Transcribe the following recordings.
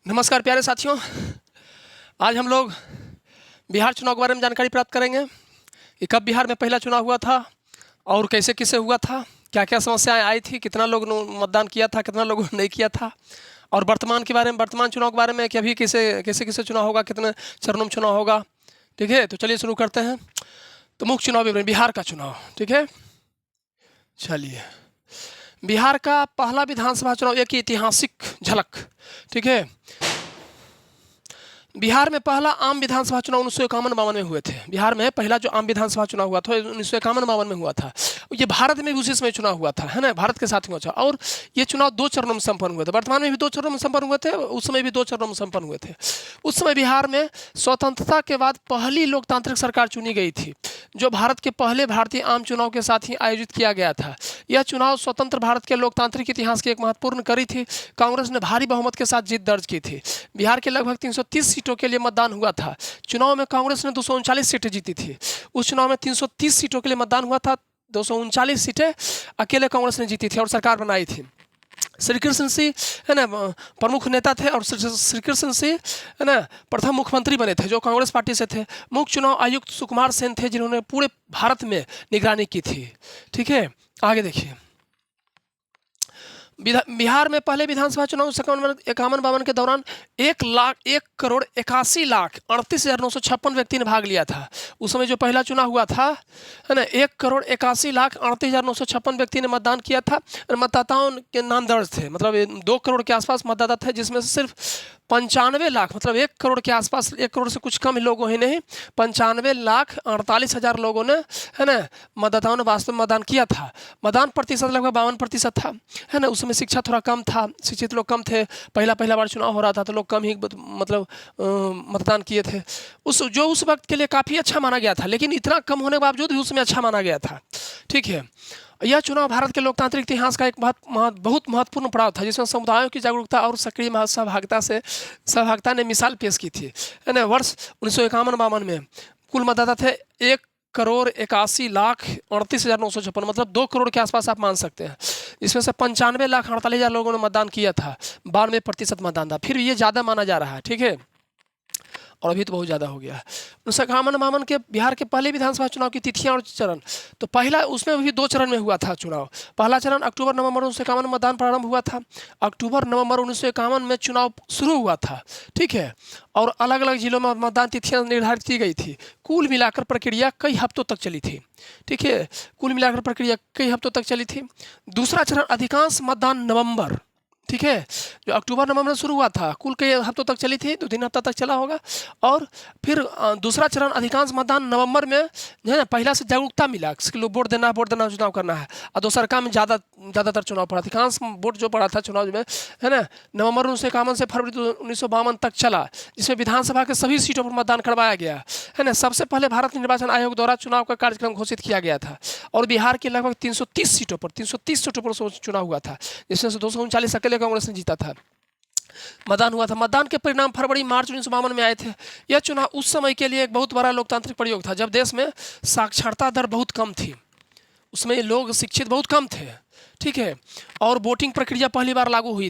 नमस्कार प्यारे साथियों, आज हम लोग बिहार चुनाव के बारे में जानकारी प्राप्त करेंगे कि कब बिहार में पहला चुनाव हुआ था और कैसे कैसे हुआ था, क्या क्या समस्याएं आई थी, कितना लोग मतदान किया था, कितना लोगों ने नहीं किया था, और वर्तमान के बारे में, वर्तमान चुनाव के बारे में कि अभी कैसे कैसे कैसे चुनाव होगा, कितने चरणों में चुनाव होगा। ठीक है, तो चलिए शुरू करते हैं। तो मुख्य चुनाव विवरण बिहार का चुनाव। ठीक है, चलिए बिहार का पहला विधानसभा चुनाव, एक ऐतिहासिक झलक। ठीक है, बिहार में पहला आम विधानसभा चुनाव 1951-52 में हुए थे। बिहार में पहला जो आम विधानसभा चुनाव हुआ था 1951-52 में हुआ था। ये भारत में भी उसी समय चुनाव हुआ था, है ना, भारत के साथ हुआ था। और ये चुनाव 2 चरणों में संपन्न हुए थे। वर्तमान में भी 2 चरणों में संपन्न हुए थे, उस समय भी 2 चरणों में संपन्न हुए थे। उस समय बिहार में स्वतंत्रता के बाद पहली लोकतांत्रिक सरकार चुनी गई थी, जो भारत के पहले भारतीय आम चुनाव के साथ ही आयोजित किया गया था। यह चुनाव स्वतंत्र भारत के लोकतांत्रिक इतिहास की एक महत्वपूर्ण कड़ी थी। कांग्रेस ने भारी बहुमत के साथ जीत दर्ज की थी। बिहार के लगभग 330 सीटों के लिए मतदान हुआ था। चुनाव में कांग्रेस ने 239 सीटें जीती थी। उस चुनाव में 330 सीटों के लिए मतदान हुआ था, 239 सीटें अकेले कांग्रेस ने जीती थी और सरकार बनाई थी। श्री कृष्ण सिंह, है ना, प्रमुख नेता थे और श्री कृष्ण सिंह, है ना, प्रथम मुख्यमंत्री बने थे जो कांग्रेस पार्टी से थे। मुख्य चुनाव आयुक्त सुकुमार सेन थे, जिन्होंने पूरे भारत में निगरानी की थी। ठीक है, आगे देखिए। बिहार में पहले विधानसभा चुनाव 51-52 के दौरान 1,81,38,38,956 व्यक्ति ने भाग लिया था। उस समय जो पहला चुनाव हुआ था, है ना, 1,81,38,956 व्यक्ति ने मतदान किया था। मतदाताओं के नाम दर्ज थे, मतलब 2 करोड़ के आसपास मतदाता थे, जिसमें से सिर्फ 95 लाख, मतलब 1 करोड़ के आसपास, 1 करोड़ से कुछ कम लोगों ही नहीं, 95,48,000 लोगों ने, है ना, मतदाताओं ने वास्तव में मतदान किया था। मतदान प्रतिशत लगभग 52% था, है ना। उसमें शिक्षा थोड़ा कम था, शिक्षित लोग कम थे, पहला बार चुनाव हो रहा था तो लोग कम ही मतलब मतदान किए थे। उस वक्त के लिए काफ़ी अच्छा माना गया था, लेकिन इतना कम होने के बावजूद भी उसमें अच्छा माना गया था। ठीक है, यह चुनाव भारत के लोकतांत्रिक इतिहास का एक बहुत महत्वपूर्ण पड़ाव था, जिसमें समुदायों की जागरूकता और सक्रिय सहभागिता ने मिसाल पेश की थी, है ना। वर्ष 1951-52 में कुल मतदाता थे 1,81,38,956, मतलब 2 करोड़ के आसपास आप मान सकते हैं। इसमें से 95,48,000 लोगों ने मतदान किया था, 92% मतदान था। फिर ये ज़्यादा माना जा रहा है। ठीक है, और अभी तो बहुत ज़्यादा हो गया है। 1951-52 के बिहार के पहले विधानसभा चुनाव की तिथियां और चरण, तो पहला उसमें भी 2 चरण में हुआ था चुनाव। पहला चरण अक्टूबर-नवंबर 1951 में मतदान प्रारंभ हुआ था। अक्टूबर-नवंबर 1951 में चुनाव शुरू हुआ था। ठीक है, और अलग अलग जिलों में मतदान तिथियाँ निर्धारित की गई थी। कुल मिलाकर प्रक्रिया कई हफ्तों तक चली थी। ठीक है, कुल मिलाकर प्रक्रिया कई हफ्तों तक चली थी। दूसरा चरण अधिकांश मतदान नवंबर, ठीक है, जो अक्टूबर-नवंबर में शुरू हुआ था, कुल कई हफ्तों तक चली थी, 2-3 हफ्ता तक चला होगा। और फिर दूसरा चरण अधिकांश मतदान नवंबर में, है ना, पहला से जागरूकता मिला कि लोग वोट देना चुनाव करना है। और दूसरा में ज़्यादातर चुनाव पड़ा, अधिकांश वोट जो पड़ा था चुनाव में, है ना, नवंबर 1951 से फरवरी 1952 तक चला, जिसमें विधानसभा के सभी सीटों पर मतदान करवाया गया, है ना। सबसे पहले भारत निर्वाचन आयोग द्वारा चुनाव का कार्यक्रम घोषित किया गया था और बिहार के लगभग 330 सीटों पर चुनाव हुआ था, जिसमें से 239 अकेले कांग्रेस ने जीता था। मतदान हुआ था। मतदान के परिणाम फरवरी-मार्च 1952 में आए थे। यह चुनाव उस समय के लिए एक बहुत बड़ा लोकतांत्रिक प्रयोग था, जब देश में साक्षरता दर बहुत कम थी, उसमें लोग शिक्षित बहुत कम थे। ठीक है, और वोटिंग प्रक्रिया पहली बार लागू हुई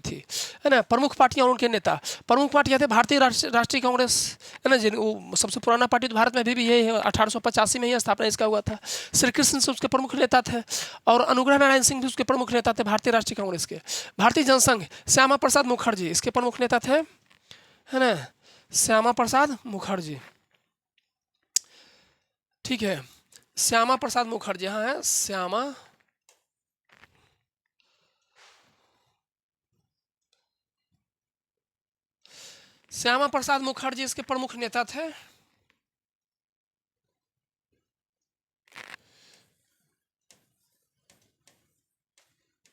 थी, है ना। प्रमुख पार्टियां और उनके नेता, प्रमुख पार्टियां थे भारतीय राष्ट्रीय कांग्रेस, है ना, वो सबसे पुराना पार्टी तो भारत में भी यही है, 1885 में ही स्थापना इसका हुआ था। श्री कृष्ण से उसके प्रमुख नेता थे, और अनुग्रह नारायण सिंह भी उसके प्रमुख नेता थे भारतीय राष्ट्रीय कांग्रेस के। भारतीय जनसंघ, श्यामा प्रसाद मुखर्जी इसके प्रमुख नेता थे, है ना, श्यामा प्रसाद मुखर्जी। ठीक है, श्यामा प्रसाद मुखर्जी, हाँ है श्यामा प्रसाद मुखर्जी इसके प्रमुख नेता थे।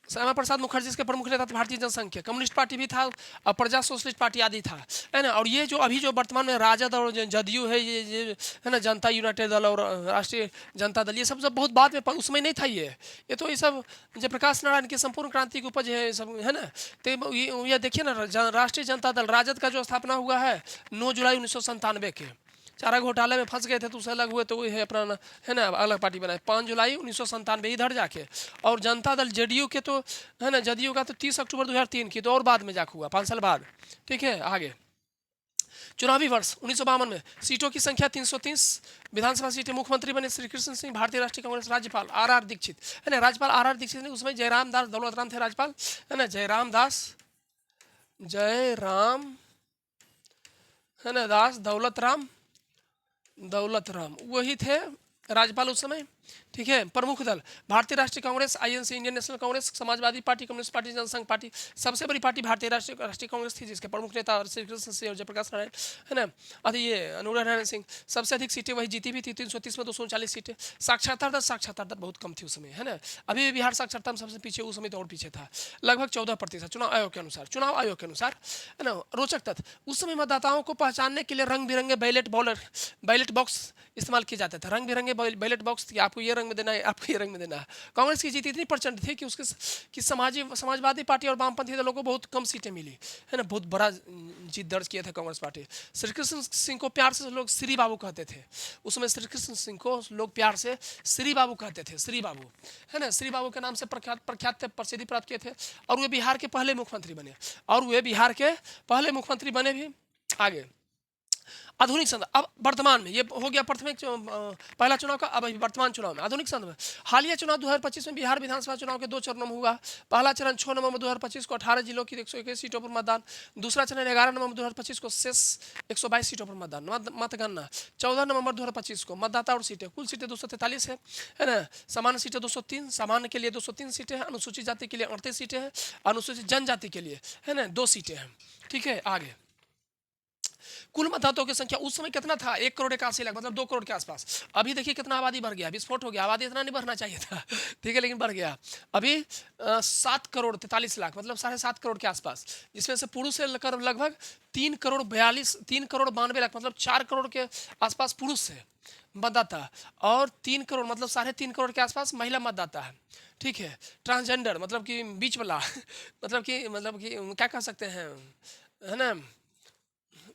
श्यामा प्रसाद मुखर्जी इसके प्रमुख नेता थे। भारतीय जनसंघ के कम्युनिस्ट पार्टी भी था और प्रजा सोशलिस्ट पार्टी आदि था, है ना। और ये जो अभी जो वर्तमान में राजद और जदयू है, ये है ना, जनता यूनाइटेड दल और राष्ट्रीय जनता दल, ये सब बहुत बाद में, उसमें नहीं था। ये तो ये सब जयप्रकाश नारायण की संपूर्ण क्रांति की उपज है, सब, है ना। तो ये देखिए ना, राष्ट्रीय जनता दल राजद का जो स्थापना हुआ है 9 जुलाई 1997 के, चारा घोटाले में फंस गए थे तो उससे अलग हुए तो वो है अपना है ना अलग पार्टी बनाए 5 जुलाई 1997 इधर जाके। और जनता दल जेडीयू के तो है ना जदयू का तो 30 अक्टूबर 2003 की तो और बाद में जाके हुआ 5 साल बाद। ठीक है आगे चुनावी वर्ष 1952 में सीटों की संख्या 330 विधानसभा सीटें। मुख्यमंत्री बने श्री कृष्ण सिंह भारतीय राष्ट्रीय कांग्रेस। राज्यपाल आर दीक्षित है ना राज्यपाल आर दीक्षित ने उसमें जयराम दास दौलत राम थे राज्यपाल है ना जयराम है ना दास दौलत राम वही थे राज्यपाल उस समय। ठीक है प्रमुख दल भारतीय राष्ट्रीय Congress INC Indian National Congress Samajwadi party communist party Jan Sangh party. सबसे बड़ी पार्टी भारतीय राष्ट्रीय कांग्रेस थी जिसके प्रमुख नेता श्री कृष्ण सिंह और जयप्रकाश नारायण है ना। अरे ये अनुराग नारायण सिंह सबसे अधिक सीटें वही जीती भी थी 330 में 239 सीटें। साक्षरता दर बहुत कम थी उस समय है ना। अभी भी बिहार साक्षरता में सबसे पीछे उस समय तो और पीछे था लगभग 14%। चुनाव आयोग के अनुसार है ना रोचक तथ्य उस समय मतदाताओं को पहचानने के लिए रंग बिरंगे बैलेट बॉक्स इस्तेमाल किए जाते थे। रंग बिरंगे बैलेट बॉक्स थी आपको ये रंग में देना है आपको ये रंग में देना है। कांग्रेस की जीत इतनी प्रचंड थी कि उसके कि समाजवादी पार्टी और वामपंथी दलों को बहुत कम सीटें मिली है ना। बहुत बड़ा जीत दर्ज किया था कांग्रेस पार्टी। श्री कृष्ण सिंह को प्यार से लोग श्री बाबू कहते थे उस समय। श्री कृष्ण सिंह को लोग प्यार से श्री बाबू कहते थे श्री बाबू है ना। श्री बाबू के नाम से प्रख्यात प्रसिद्धि प्राप्त किए थे और वे बिहार के पहले मुख्यमंत्री बने भी। आगे आधुनिक संदर्भ अब वर्तमान में ये हो गया प्राथमिक पहला चुनाव का। अब वर्तमान चुनाव में आधुनिक संदर्भ हालिया चुनाव 2025 में बिहार विधानसभा चुनाव के 2 चरणों में हुआ। पहला चरण 6 नवंबर 2025 को 18 जिलों की 121 सीटों पर मतदान। दूसरा चरण 11 नवंबर 2025 को शेष 122 सीटों पर मतदान। मतगणना 14 नवंबर 2025 को। मतदाता और सीटें कुल सीटें 243 है ना। सामान्य सीटें 203 सामान्य के लिए 203 सीटें हैं। अनुसूचित जाति के लिए 38 सीटें हैं। अनुसूचित जनजाति के लिए है ना 2 सीटें हैं। ठीक है आगे कुल मतदाताओं की संख्या उस समय कितना था 1 करोड़ 81 लाख मतलब 2 करोड़ के आसपास। अभी देखिए कितना आबादी बढ़ गया विस्फोट हो गया। आबादी इतना नहीं बढ़ना चाहिए था ठीक है लेकिन बढ़ गया अभी 7 करोड़ 43 लाख मतलब 7.5 करोड़ के आसपास। जिसमें से पुरुष से लेकर लगभग 3 करोड़ 92 लाख मतलब 4 करोड़ के आसपास पुरुष है मतदाता और 3 करोड़ मतलब 3.5 करोड़ के आसपास महिला मतदाता है। ठीक है ट्रांसजेंडर मतलब कि बीच वाला मतलब कि क्या कह सकते हैं है ना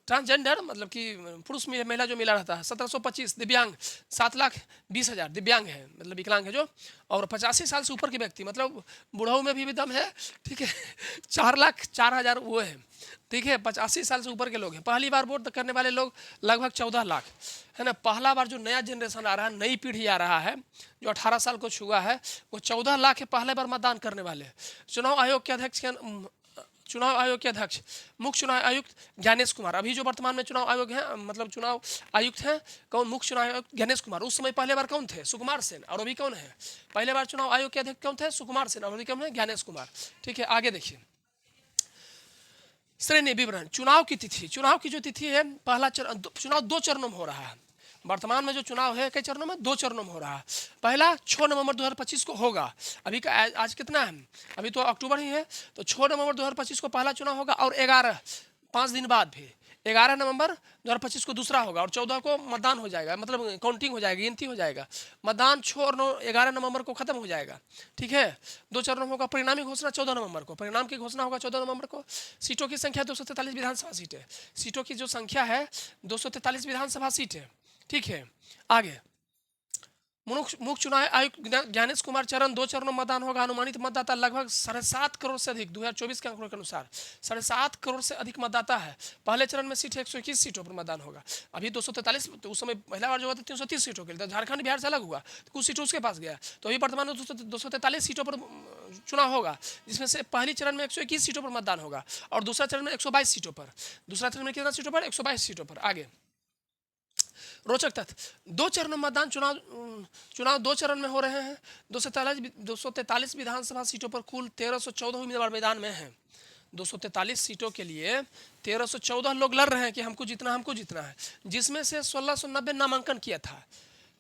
ट्रांसजेंडर मतलब कि पुरुष महिला जो मिला रहता है। 1725 दिव्यांग 7,20,000 दिव्यांग है मतलब विकलांग है जो। और 85 साल से ऊपर के व्यक्ति मतलब बुढ़ाऊ में भी दम है। ठीक है 4,04,000 वो है। ठीक है 85 साल से ऊपर के लोग हैं। पहली बार वोट करने वाले लोग लगभग 14 लाख है ना। पहला बार जो नया जनरेशन आ रहा है नई पीढ़ी आ रहा है जो 18 साल को छुआ है वो 14 लाख है पहले बार मतदान करने वाले। चुनाव आयोग के अध्यक्ष मुख्य चुनाव आयुक्त ज्ञानेश कुमार। अभी जो वर्तमान में चुनाव आयोग है मतलब चुनाव आयुक्त हैं कौन मुख्य चुनाव आयुक्त ज्ञानेश कुमार। उस समय पहले बार कौन थे सुकुमार सेन और अभी कौन है पहले बार चुनाव आयोग के अध्यक्ष कौन थे सुकुमार सेन और अभी कौन है ज्ञानेश कुमार। ठीक है आगे देखिए श्रेणी विवरण चुनाव की तिथि। चुनाव की जो तिथि है पहला चुनाव 2 चरणों में हो रहा है। वर्तमान में जो चुनाव है कई चरणों में 2 चरणों में हो रहा है। पहला 6 नवंबर 2025 को होगा। अभी का आज कितना है अभी तो अक्टूबर ही है तो 6 नवंबर 2025 को पहला चुनाव होगा और 5 दिन बाद भी 11 नवंबर 2025 को दूसरा होगा और 14 को मतदान हो जाएगा मतलब काउंटिंग हो जाएगी गिनती हो जाएगा। मतदान 6 और 11 नवंबर को खत्म हो जाएगा। ठीक है 2 चरणों होगा। परिणामी घोषणा 14 नवंबर को। परिणाम की घोषणा होगा 14 नवंबर को। सीटों की संख्या 243 विधानसभा सीटें। सीटों की जो संख्या है 243 विधानसभा सीटें। ठीक है आगे मुख्य चुनाव आयुक्त ज्ञानेश कुमार 2 चरणों में मतदान होगा। अनुमानित मतदाता लगभग 7.5 करोड़ से अधिक 2024 के आंकड़ों के अनुसार 7.5 करोड़ से अधिक मतदाता है। पहले चरण में सीट 121 सीटों पर मतदान होगा। अभी 243 तो उस समय पहला बार जो हुआ था 330 सीटों के लिए झारखंड बिहार से अलग हुआ तो कुछ सीटों उसके पास गया तो अभी वर्तमान में 243 सीटों पर चुनाव होगा जिसमें से पहली चरण में 121 सीटों पर मतदान होगा और दूसरा चरण में 122 सीटों पर। दूसरा चरण में कितना सीटों पर 122 सीटों पर। आगे रोचक तथ्य 2 चरणों में मतदान चुनाव 2 चरण में हो रहे हैं। 243 विधानसभा सीटों पर कुल 1314 उम्मीदवार मैदान में हैं। 243 सीटों के लिए 1314 लोग लड़ रहे हैं कि हमको जीतना है जिसमें से 1690 नामांकन किया था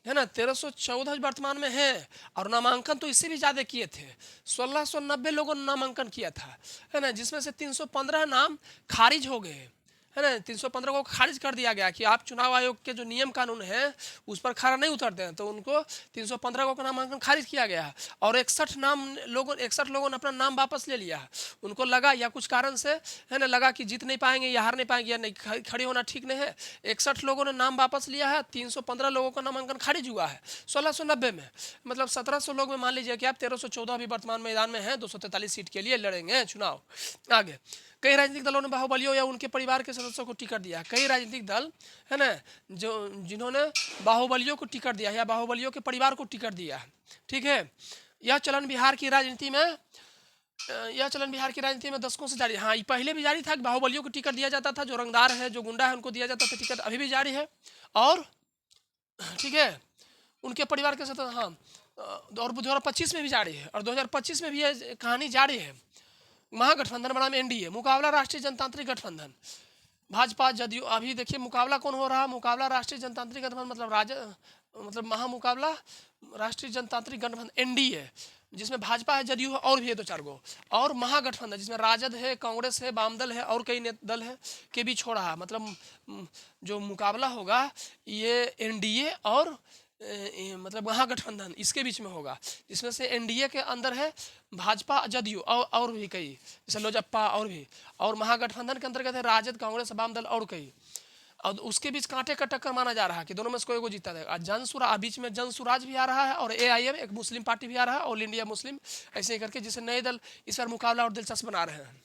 है ना। 1314 वर्तमान में है और नामांकन तो इससे भी ज़्यादा किए थे 1690 लोगों ने नामांकन किया था है ना जिसमें से 315 नाम खारिज हो गए है ना, 315 को खारिज कर दिया गया कि आप चुनाव आयोग के जो नियम कानून है उस पर खरा नहीं उतरते हैं, तो उनको 315 को नामांकन खारिज किया गया है। और 61 लोगों ने अपना नाम वापस ले लिया है। उनको लगा या कुछ कारण से, है ना, लगा कि जीत नहीं पाएंगे या हार नहीं पाएंगे या नहीं खड़ी होना ठीक नहीं है। 61 लोगों ने नाम वापस लिया है, 315 लोगों का नामांकन खारिज हुआ है 1690 में। मतलब 1700 लोग में मान लीजिए कि आप 1314 अभी वर्तमान मैदान में हैं, 243 सीट के लिए लड़ेंगे चुनाव। आगे कई राजनीतिक दलों ने बाहुबलियों या उनके परिवार के सदस्यों को टिकट दिया। कई राजनीतिक दल, है ना, जिन्होंने बाहुबलियों को टिकट दिया या बाहुबलियों के परिवार को टिकट दिया है। ठीक है, यह चलन बिहार की राजनीति में दशकों से जारी। हाँ, ये पहले भी जारी था कि बाहुबलियों को टिकट दिया जाता था, जो रंगदार है, जो गुंडा है, उनको दिया जाता था टिकट, अभी भी जारी है। और ठीक है, उनके परिवार के साथ, हाँ, और 2025 में भी जारी है, और 2025 में भी ये कहानी जारी है। महागठबंधन बनाम एनडीए, मुकाबला राष्ट्रीय जनतांत्रिक गठबंधन, भाजपा जदयू। अभी देखिए मुकाबला कौन हो रहा है, मुकाबला राष्ट्रीय जनतांत्रिक गठबंधन मतलब महामुकाबला राष्ट्रीय जनतांत्रिक गठबंधन एनडीए, जिसमें भाजपा है, जदयू है, और भी है 2-4 गो, और महागठबंधन जिसमें राजद है, कांग्रेस है, वाम दल है और कई दल है के बीच हो रहा है। मतलब जो मुकाबला होगा ये एनडीए और मतलब महागठबंधन इसके बीच में होगा, जिसमें से एनडीए के अंदर है भाजपा, जदयू और भी कई, जैसे लोजप्पा और भी, और महागठबंधन के अंतर्गत है राजद, कांग्रेस, वाम दल और कई। और उसके बीच कांटे का टक्कर माना जा रहा है कि दोनों में से कोई को जीता देगा। बीच में जन सुराज भी आ रहा है, और एआईएम एक मुस्लिम पार्टी भी आ रहा है, ऑल इंडिया मुस्लिम, ऐसे ही करके, जिसे नए दल इस बार मुकाबला और दिलचस्प बना रहे हैं।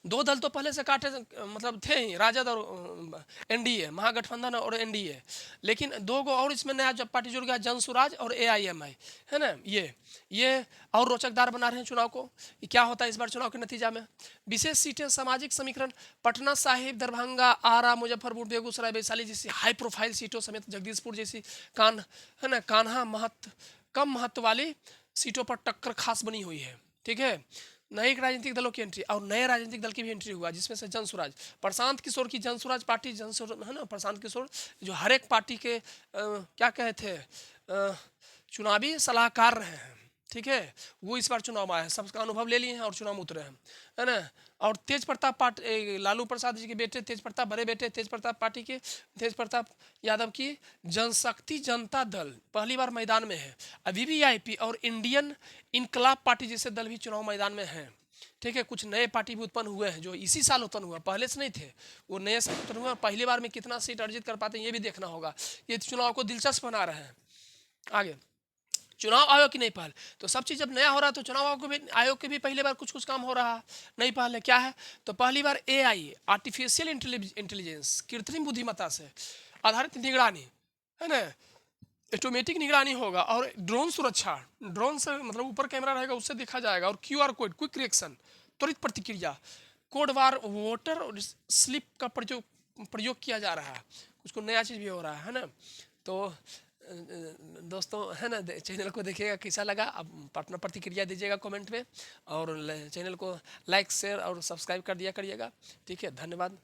2 दल तो पहले से काटे मतलब थे ही, राजद और एनडीए, महागठबंधन और एनडीए, लेकिन 2 गो और इसमें नया जब पार्टी जुड़ गया, जन सुराज और एआईएमआई, है ना। ये और रोचकदार बना रहे हैं चुनाव को। क्या होता है इस बार चुनाव के नतीजा में। विशेष सीटें, सामाजिक समीकरण, पटना साहिब, दरभंगा, आरा, मुजफ्फरपुर, बेगूसराय, वैशाली जैसी हाई प्रोफाइल सीटों समेत जगदीशपुर जैसी है ना, कम महत्व वाली सीटों पर टक्कर खास बनी हुई है। ठीक है, नए राजनीतिक दलों की एंट्री, और नए राजनीतिक दल की भी एंट्री हुआ, जिसमें से जनसुराज, प्रशांत किशोर की जनसुराज पार्टी, है ना, प्रशांत किशोर जो हर एक पार्टी के क्या कहे थे, चुनावी सलाहकार रहे हैं। ठीक है, वो इस बार चुनाव में आए हैं, सबका अनुभव ले लिए हैं और चुनाव में उतरे हैं, है ना। और तेज प्रताप लालू प्रसाद जी के बेटे तेज प्रताप, बड़े बेटे तेज प्रताप पार्टी के तेज प्रताप यादव की जनशक्ति जनता दल पहली बार मैदान में है। अभी वीवीआईपी और इंडियन इनकलाब पार्टी जैसे दल भी चुनाव मैदान में हैं। ठीक है, कुछ नए पार्टी भी उत्पन्न हुए हैं जो इसी साल उत्पन्न हुआ, पहले से नहीं थे, वो नए साल उत्पन्न हुआ। पहली बार में कितना सीट अर्जित कर पाते हैं ये भी देखना होगा। ये चुनाव को दिलचस्प बना रहे हैं। आगे चुनाव आयोग की नई पहल, तो सब चीज़ जब नया हो रहा है तो चुनाव आयोग के भी पहली बार कुछ काम हो रहा है। नई पहल है, क्या है, तो पहली बार एआई, आर्टिफिशियल इंटेलिजेंस, कृत्रिम बुद्धिमत्ता से आधारित निगरानी, है ना, ऑटोमेटिक निगरानी होगा। और ड्रोन सुरक्षा, ड्रोन से मतलब ऊपर कैमरा रहेगा, उससे देखा जाएगा। और क्यूआर कोड, क्विक रिएक्शन, त्वरित प्रतिक्रिया, कोडवार वोटर और स्लिप का प्रयोग किया जा रहा है। कुछ नया चीज़ भी हो रहा है ना। तो दोस्तों, है ना, चैनल को देखिएगा कैसा लगा, अब अपना प्रतिक्रिया दीजिएगा कमेंट में, और चैनल को लाइक, शेयर और सब्सक्राइब कर दिया करिएगा। ठीक है, धन्यवाद।